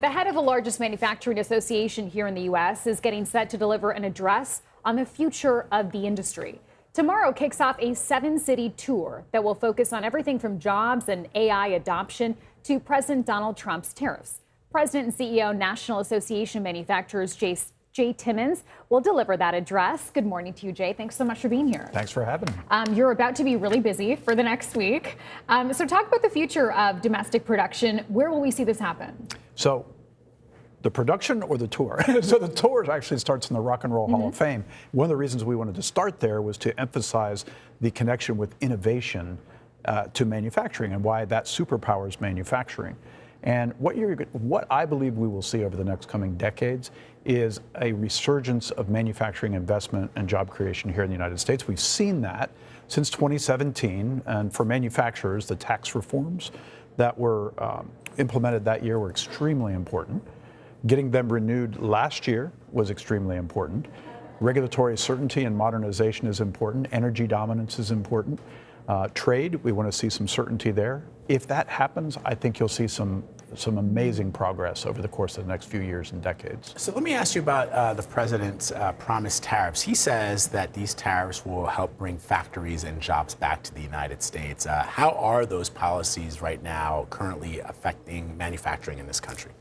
The head of the largest manufacturing association here in the U.S. is getting set to deliver an address on the future of the industry. Tomorrow kicks off a 7-city tour that will focus on everything from jobs and AI adoption to President Donald Trump's tariffs. President and CEO National Association Manufacturers Jay Timmons will deliver that address. Good morning to you, Jay. Thanks so much for being here. Thanks for having me. You're about to be really busy for the next week. So talk about the future of domestic production. Where will we see this happen? So the production or the tour? So the tour actually starts in the Rock and Roll Hall of Fame. One of the reasons we wanted to start there was to emphasize the connection with innovation to manufacturing and why that superpowers manufacturing. And what I believe we will see over the next coming decades is a resurgence of manufacturing investment and job creation here in the United States. We've seen that since 2017, and for manufacturers, the tax reforms that were implemented that year were extremely important. Getting them renewed last year was extremely important. Regulatory certainty and modernization is important. Energy dominance is important. Trade, we want to see some certainty there. If that happens, I think you'll see some amazing progress over the course of the next few years and decades. So let me ask you about the president's promised tariffs. He says that these tariffs will help bring factories and jobs back to the United States. How are those policies right now currently affecting manufacturing in this country?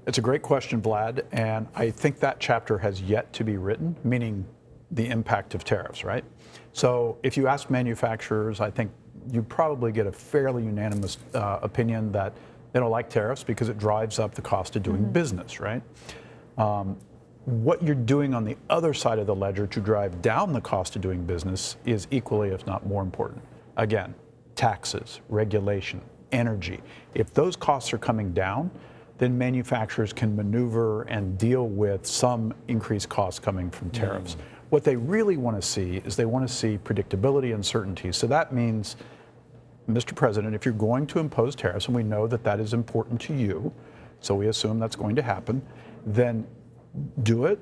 It's a great question, Vlad, and I think that chapter has yet to be written, meaning the impact of tariffs, right? So if you ask manufacturers, I think you probably get a fairly unanimous opinion that they don't like tariffs because it drives up the cost of doing business, right? What you're doing on the other side of the ledger to drive down the cost of doing business is equally, if not more important. Again, taxes, regulation, energy. If those costs are coming down, then manufacturers can maneuver and deal with some increased costs coming from tariffs. What they really want to see is they want to see predictability and certainty. So that means, Mr. President, if you're going to impose tariffs, and we know that that is important to you, so we assume that's going to happen, then do it,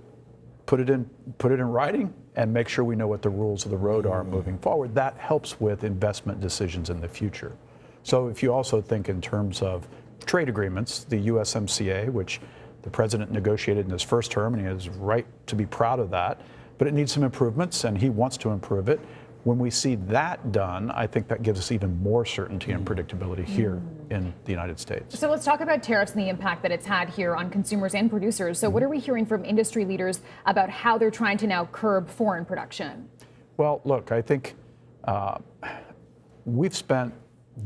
put it in writing, and make sure we know what the rules of the road are moving forward. That helps with investment decisions in the future. So if you also think in terms of trade agreements, the USMCA, which the president negotiated in his first term, and he has right to be proud of that, but it needs some improvements, and he wants to improve it. When we see that done, I think that gives us even more certainty and predictability here in the United States. So let's talk about tariffs and the impact that it's had here on consumers and producers. So what are we hearing from industry leaders about how they're trying to now curb foreign production? Well, look, I think we've spent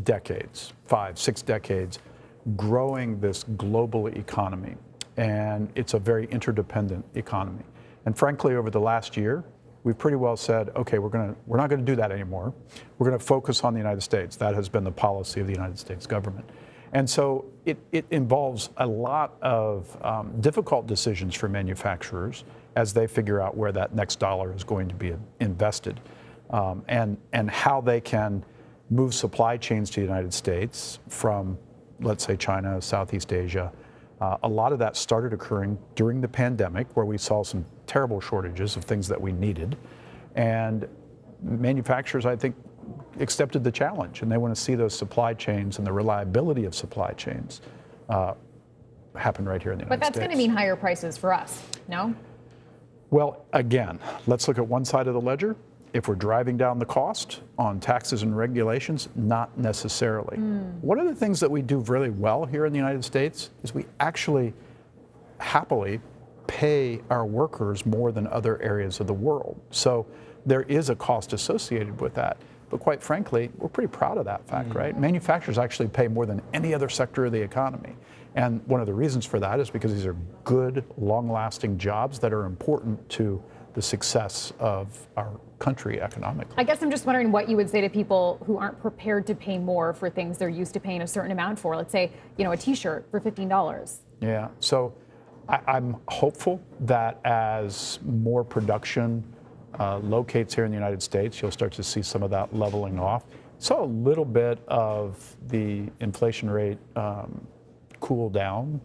decades, 5, 6 decades, growing this global economy, and it's a very interdependent economy. And frankly, over the last year, we've pretty well said, okay, we're not going to do that anymore. We're going to focus on the United States. That has been the policy of the United States government. And so it involves a lot of difficult decisions for manufacturers as they figure out where that next dollar is going to be invested, and how they can move supply chains to the United States from, let's say, China, Southeast Asia. A lot of that started occurring during the pandemic, where we saw some terrible shortages of things that we needed. And manufacturers, I think, accepted the challenge, and they want to see those supply chains and the reliability of supply chains happen right here in the United States. But that's going to mean higher prices for us, no? Well, again, let's look at one side of the ledger. If we're driving down the cost on taxes and regulations, not necessarily. One of the things that we do really well here in the United States is we actually happily pay our workers more than other areas of the world. So there is a cost associated with that. But quite frankly, we're pretty proud of that fact, right? Manufacturers actually pay more than any other sector of the economy. And one of the reasons for that is because these are good, long-lasting jobs that are important to the success of our country economically. I guess I'm just wondering what you would say to people who aren't prepared to pay more for things they're used to paying a certain amount for. Let's say, a t-shirt for $15. Yeah, so I'm hopeful that as more production locates here in the United States, you'll start to see some of that leveling off. Saw a little bit of the inflation rate cool down,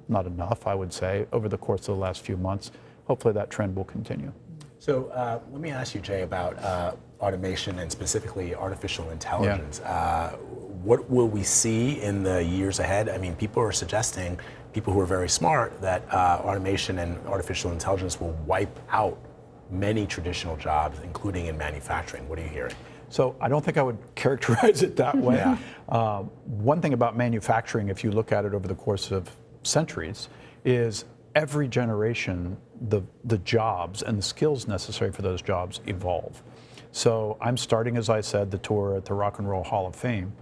not enough, I would say, over the course of the last few months. Hopefully that trend will continue. So let me ask you, Jay, about automation and specifically artificial intelligence. What will we see in the years ahead? I mean, people are suggesting people who are very smart that automation and artificial intelligence will wipe out many traditional jobs, including in manufacturing. What are you hearing? So I don't think I would characterize it that way. Yeah. One thing about manufacturing, if you look at it over the course of centuries, is every generation, the jobs and the skills necessary for those jobs evolve. So I'm starting, as I said, the tour at the Rock and Roll Hall of Fame.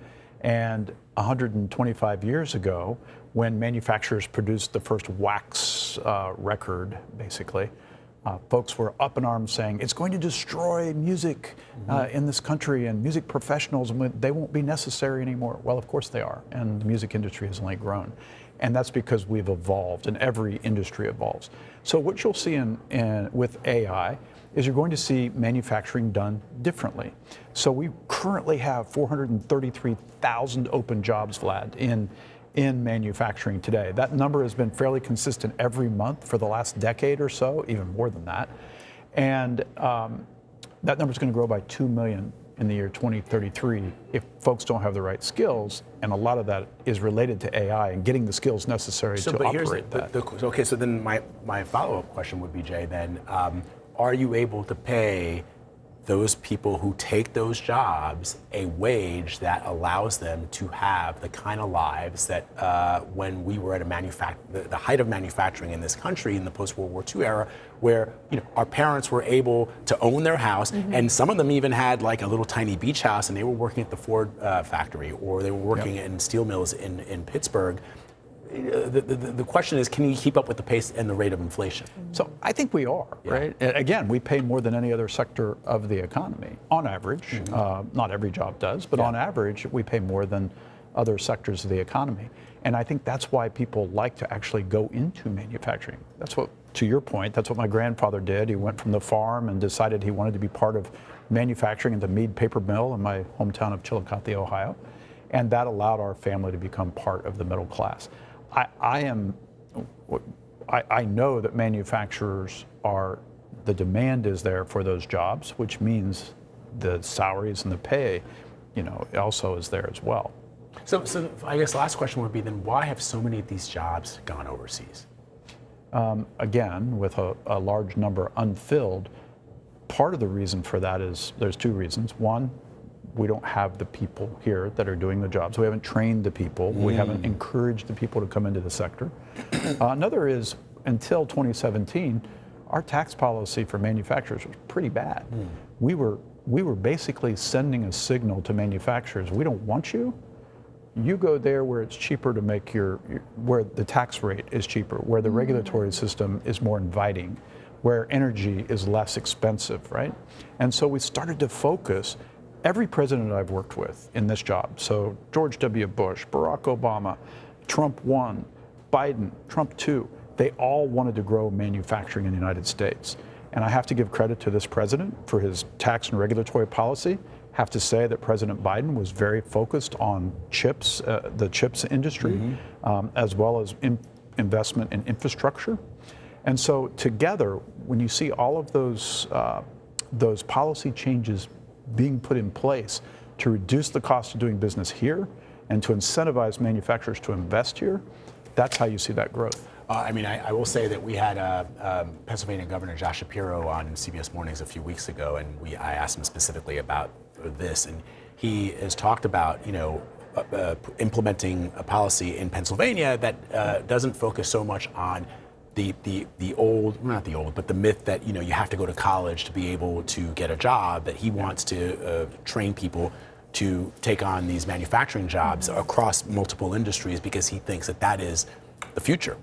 And 125 years ago, when manufacturers produced the first wax record, basically, folks were up in arms saying, it's going to destroy music in this country, and music professionals, they won't be necessary anymore. Well, of course they are, and the music industry has only grown. And that's because we've evolved, and every industry evolves. So what you'll see with AI is you're going to see manufacturing done differently. So we currently have 433,000 open jobs, Vlad, in manufacturing today. That number has been fairly consistent every month for the last decade or so, even more than that. And that number is going to grow by 2 million in the year 2033 if folks don't have the right skills. And a lot of that is related to AI and getting the skills necessary to operate that. Okay, so then my follow-up question would be, Jay, then, are you able to pay those people who take those jobs a wage that allows them to have the kind of lives that when we were at the height of manufacturing in this country in the post-World War II era, where our parents were able to own their house, and some of them even had like a little tiny beach house, and they were working at the Ford factory, or they were working in steel mills in Pittsburgh. The question is, can you keep up with the pace and the rate of inflation? So I think we are, right? Again, we pay more than any other sector of the economy, on average. Not every job does, but on average, we pay more than other sectors of the economy. And I think that's why people like to actually go into manufacturing. That's what, to your point, that's what my grandfather did. He went from the farm and decided he wanted to be part of manufacturing at the Mead Paper Mill in my hometown of Chillicothe, Ohio. And that allowed our family to become part of the middle class. I know that manufacturers the demand is there for those jobs, which means the salaries and the pay, also is there as well. So I guess the last question would be then, why have so many of these jobs gone overseas? Again, with a large number unfilled, part of the reason for that is there's two reasons. One, we don't have the people here that are doing the jobs. We haven't trained the people. We haven't encouraged the people to come into the sector. Another is, until 2017, our tax policy for manufacturers was pretty bad. We were basically sending a signal to manufacturers: we don't want you. You go there where it's cheaper to make where the tax rate is cheaper, where the regulatory system is more inviting, where energy is less expensive, right? And so we started to focus. Every president I've worked with in this job, so George W. Bush, Barack Obama, Trump 1, Biden, Trump 2, they all wanted to grow manufacturing in the United States. And I have to give credit to this president for his tax and regulatory policy. Have to say that President Biden was very focused on chips, the chips industry, as well as investment in infrastructure. And so together, when you see all of those policy changes being put in place to reduce the cost of doing business here and to incentivize manufacturers to invest here, that's how you see that growth. I will say that we had Pennsylvania Governor Josh Shapiro on CBS Mornings a few weeks ago, and I asked him specifically about this, and he has talked about implementing a policy in Pennsylvania that doesn't focus so much on the old, not the old, but the myth that you have to go to college to be able to get a job, that he wants to train people to take on these manufacturing jobs across multiple industries, because he thinks that is the future.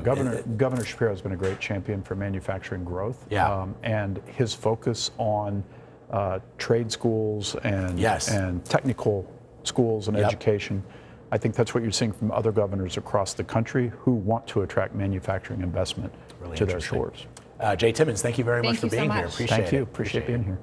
Governor Shapiro has been a great champion for manufacturing growth. And his focus on trade schools and technical schools and education, I think that's what you're seeing from other governors across the country who want to attract manufacturing investment to their shores. Jay Timmons, thank you very much for being here. Appreciate it. Thank you. Appreciate being here.